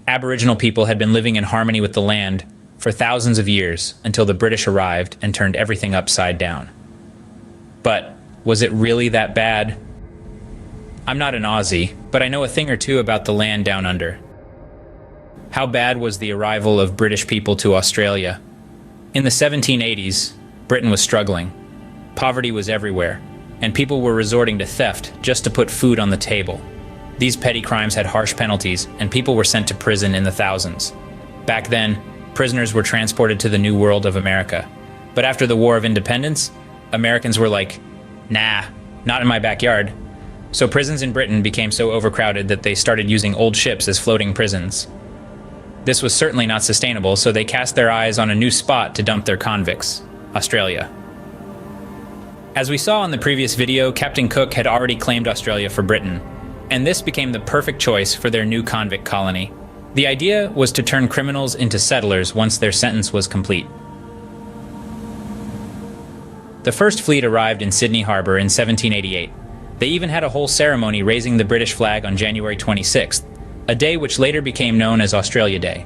Aboriginal people had been living in harmony with the land for thousands of years until the British arrived and turned everything upside down. But was it really that bad? I'm not an Aussie, but I know a thing or two about the land down under. How bad was the arrival of British people to Australia? In the 1780s, Britain was struggling. Poverty was everywhere, and people were resorting to theft just to put food on the table. These petty crimes had harsh penalties, and people were sent to prison in the thousands. Back then, prisoners were transported to the New World of America. But after the War of Independence, Americans were like, nah, not in my backyard. So prisons in Britain became so overcrowded that they started using old ships as floating prisons. This was certainly not sustainable, so they cast their eyes on a new spot to dump their convicts: Australia. As we saw in the previous video, Captain Cook had already claimed Australia for Britain, and this became the perfect choice for their new convict colony. The idea was to turn criminals into settlers once their sentence was complete. The first fleet arrived in Sydney Harbour in 1788. They even had a whole ceremony raising the British flag on January 26th, a day which later became known as Australia Day,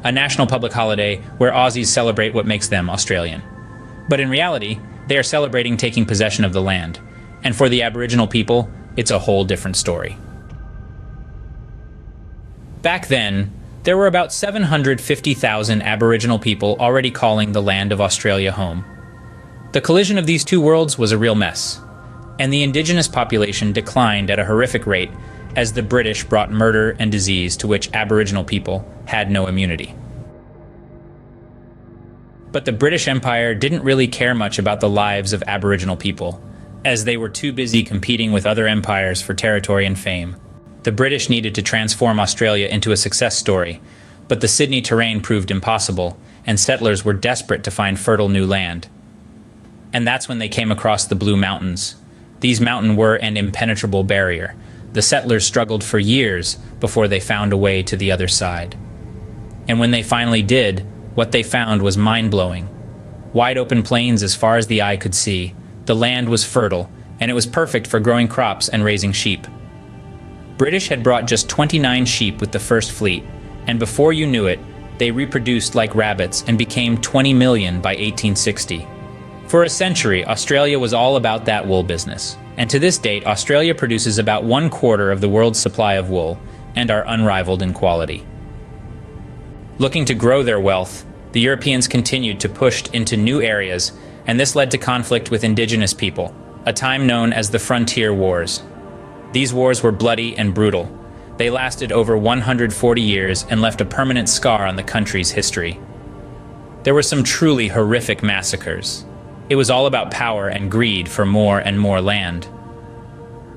a national public holiday where Aussies celebrate what makes them Australian. But in reality, they are celebrating taking possession of the land, and for the Aboriginal people, it's a whole different story. Back then, there were about 750,000 Aboriginal people already calling the land of Australia home. The collision of these two worlds was a real mess, and the indigenous population declined at a horrific rate as the British brought murder and disease to which Aboriginal people had no immunity. But the British Empire didn't really care much about the lives of Aboriginal people, as they were too busy competing with other empires for territory and fame. The British needed to transform Australia into a success story, but the Sydney terrain proved impossible, and settlers were desperate to find fertile new land. And that's when they came across the Blue Mountains. These mountains were an impenetrable barrier. The settlers struggled for years before they found a way to the other side. And when they finally did, what they found was mind-blowing. Wide open plains as far as the eye could see. The land was fertile, and it was perfect for growing crops and raising sheep. British had brought just 29 sheep with the first fleet, and before you knew it, they reproduced like rabbits and became 20 million by 1860. For a century, Australia was all about that wool business. And to this date, Australia produces about 1/4 of the world's supply of wool, and are unrivaled in quality. Looking to grow their wealth, the Europeans continued to push into new areas, and this led to conflict with indigenous people, a time known as the Frontier Wars. These wars were bloody and brutal. They lasted over 140 years and left a permanent scar on the country's history. There were some truly horrific massacres. It was all about power and greed for more and more land.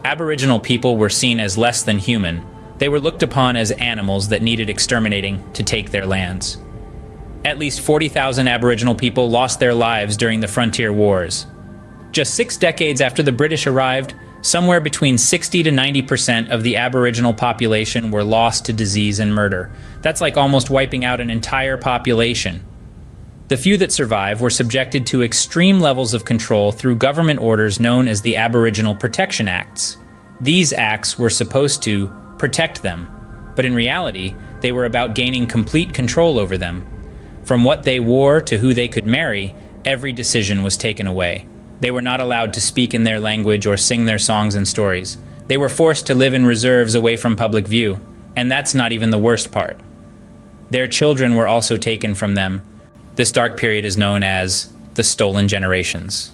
Aboriginal people were seen as less than human. They were looked upon as animals that needed exterminating to take their lands. At least 40,000 Aboriginal people lost their lives during the Frontier Wars. Just 6 decades after the British arrived, somewhere between 60 to 90% of the Aboriginal population were lost to disease and murder. That's like almost wiping out an entire population. The few that survived were subjected to extreme levels of control through government orders known as the Aboriginal Protection Acts. These acts were supposed to protect them, but in reality, they were about gaining complete control over them. From what they wore to who they could marry, every decision was taken away. They were not allowed to speak in their language or sing their songs and stories. They were forced to live in reserves away from public view, and that's not even the worst part. Their children were also taken from them. This dark period is known as the Stolen Generations.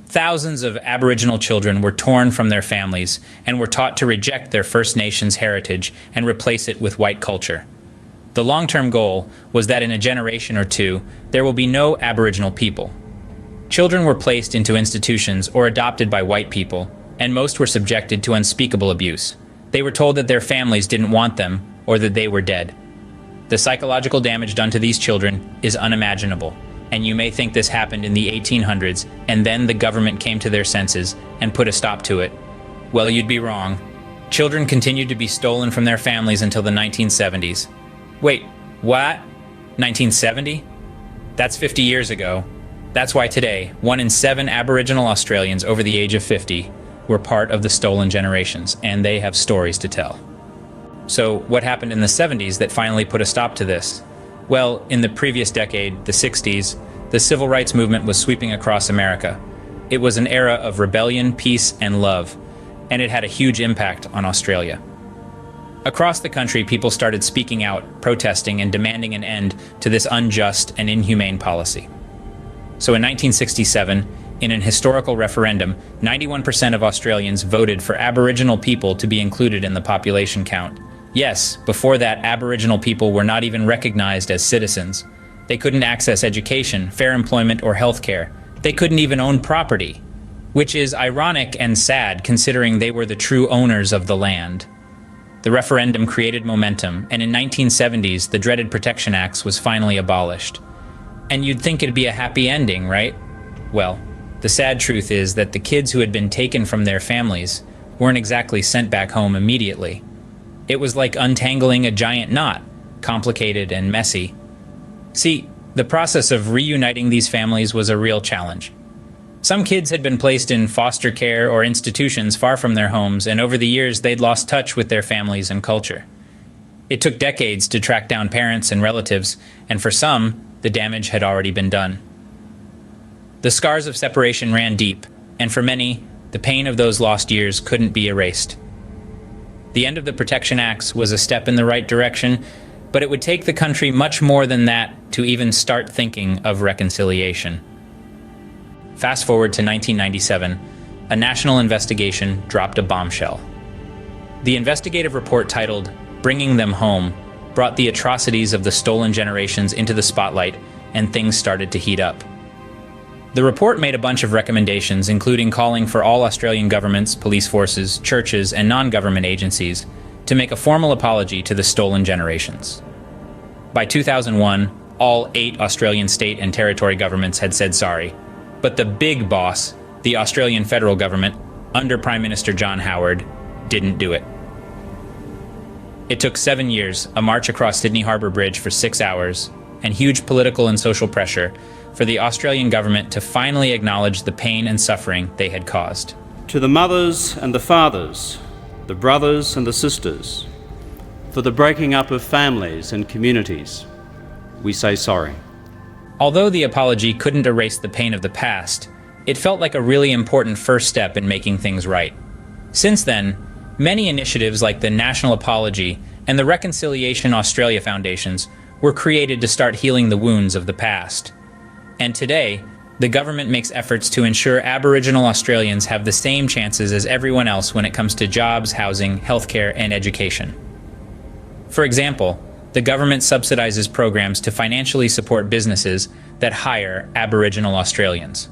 Thousands of Aboriginal children were torn from their families and were taught to reject their First Nations heritage and replace it with white culture. The long-term goal was that in a generation or two, there will be no Aboriginal people. Children were placed into institutions or adopted by white people, and most were subjected to unspeakable abuse. They were told that their families didn't want them or that they were dead. The psychological damage done to these children is unimaginable, and you may think this happened in the 1800s and then the government came to their senses and put a stop to it. Well, you'd be wrong. Children continued to be stolen from their families until the 1970s. Wait, what? 1970? That's 50 years ago. That's why today, 1 in 7 Aboriginal Australians over the age of 50 were part of the Stolen Generations, and they have stories to tell. So, what happened in the 70s that finally put a stop to this? Well, in the previous decade, the 60s, the civil rights movement was sweeping across America. It was an era of rebellion, peace, and love, and it had a huge impact on Australia. Across the country, people started speaking out, protesting, and demanding an end to this unjust and inhumane policy. So in 1967, in an historical referendum, 91% of Australians voted for Aboriginal people to be included in the population count. Yes, before that, Aboriginal people were not even recognized as citizens. They couldn't access education, fair employment, or healthcare. They couldn't even own property, which is ironic and sad considering they were the true owners of the land. The referendum created momentum, and in 1970s, the dreaded Protection Acts was finally abolished. And you'd think it'd be a happy ending, right? Well, the sad truth is that the kids who had been taken from their families weren't exactly sent back home immediately. It was like untangling a giant knot, complicated and messy. See, the process of reuniting these families was a real challenge. Some kids had been placed in foster care or institutions far from their homes, and over the years they'd lost touch with their families and culture. It took decades to track down parents and relatives, and for some, the damage had already been done. The scars of separation ran deep, and for many, the pain of those lost years couldn't be erased. The end of the Protection Acts was a step in the right direction, but it would take the country much more than that to even start thinking of reconciliation. Fast forward to 1997, a national investigation dropped a bombshell. The investigative report titled "Bringing Them Home" brought the atrocities of the stolen generations into the spotlight, and things started to heat up. The report made a bunch of recommendations, including calling for all Australian governments, police forces, churches, and non-government agencies to make a formal apology to the stolen generations. By 2001, all 8 Australian state and territory governments had said sorry. But the big boss, the Australian federal government, under Prime Minister John Howard, didn't do it. It took 7 years, a march across Sydney Harbour Bridge for 6 hours, and huge political and social pressure for the Australian government to finally acknowledge the pain and suffering they had caused. To the mothers and the fathers, the brothers and the sisters, for the breaking up of families and communities, we say sorry. Although the apology couldn't erase the pain of the past, it felt like a really important first step in making things right. Since then, many initiatives like the National Apology and the Reconciliation Australia Foundations were created to start healing the wounds of the past. And today, the government makes efforts to ensure Aboriginal Australians have the same chances as everyone else when it comes to jobs, housing, healthcare, and education. For example, the government subsidizes programs to financially support businesses that hire Aboriginal Australians.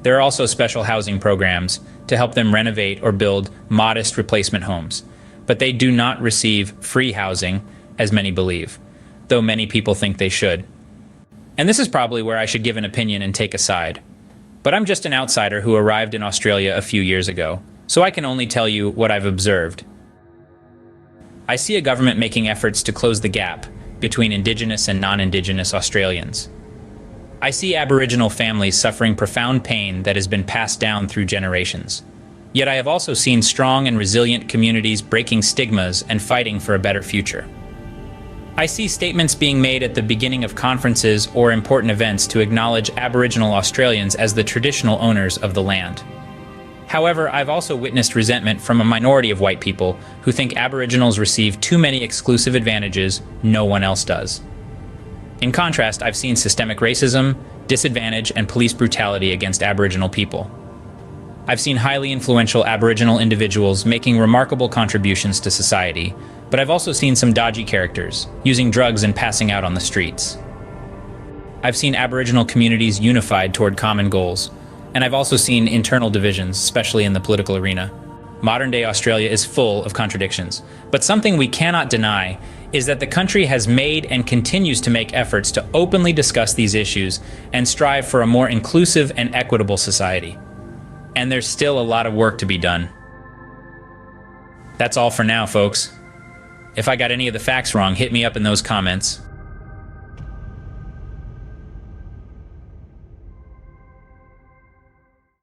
There are also special housing programs to help them renovate or build modest replacement homes, but they do not receive free housing, as many believe, though many people think they should. And this is probably where I should give an opinion and take a side. But I'm just an outsider who arrived in Australia a few years ago, so I can only tell you what I've observed. I see a government making efforts to close the gap between Indigenous and non-Indigenous Australians. I see Aboriginal families suffering profound pain that has been passed down through generations. Yet I have also seen strong and resilient communities breaking stigmas and fighting for a better future. I see statements being made at the beginning of conferences or important events to acknowledge Aboriginal Australians as the traditional owners of the land. However, I've also witnessed resentment from a minority of white people who think Aboriginals receive too many exclusive advantages no one else does. In contrast, I've seen systemic racism, disadvantage, and police brutality against Aboriginal people. I've seen highly influential Aboriginal individuals making remarkable contributions to society, but I've also seen some dodgy characters, using drugs and passing out on the streets. I've seen Aboriginal communities unified toward common goals, and I've also seen internal divisions, especially in the political arena. Modern-day Australia is full of contradictions, but something we cannot deny is that the country has made and continues to make efforts to openly discuss these issues and strive for a more inclusive and equitable society. And there's still a lot of work to be done. That's all for now, folks. If I got any of the facts wrong, hit me up in those comments.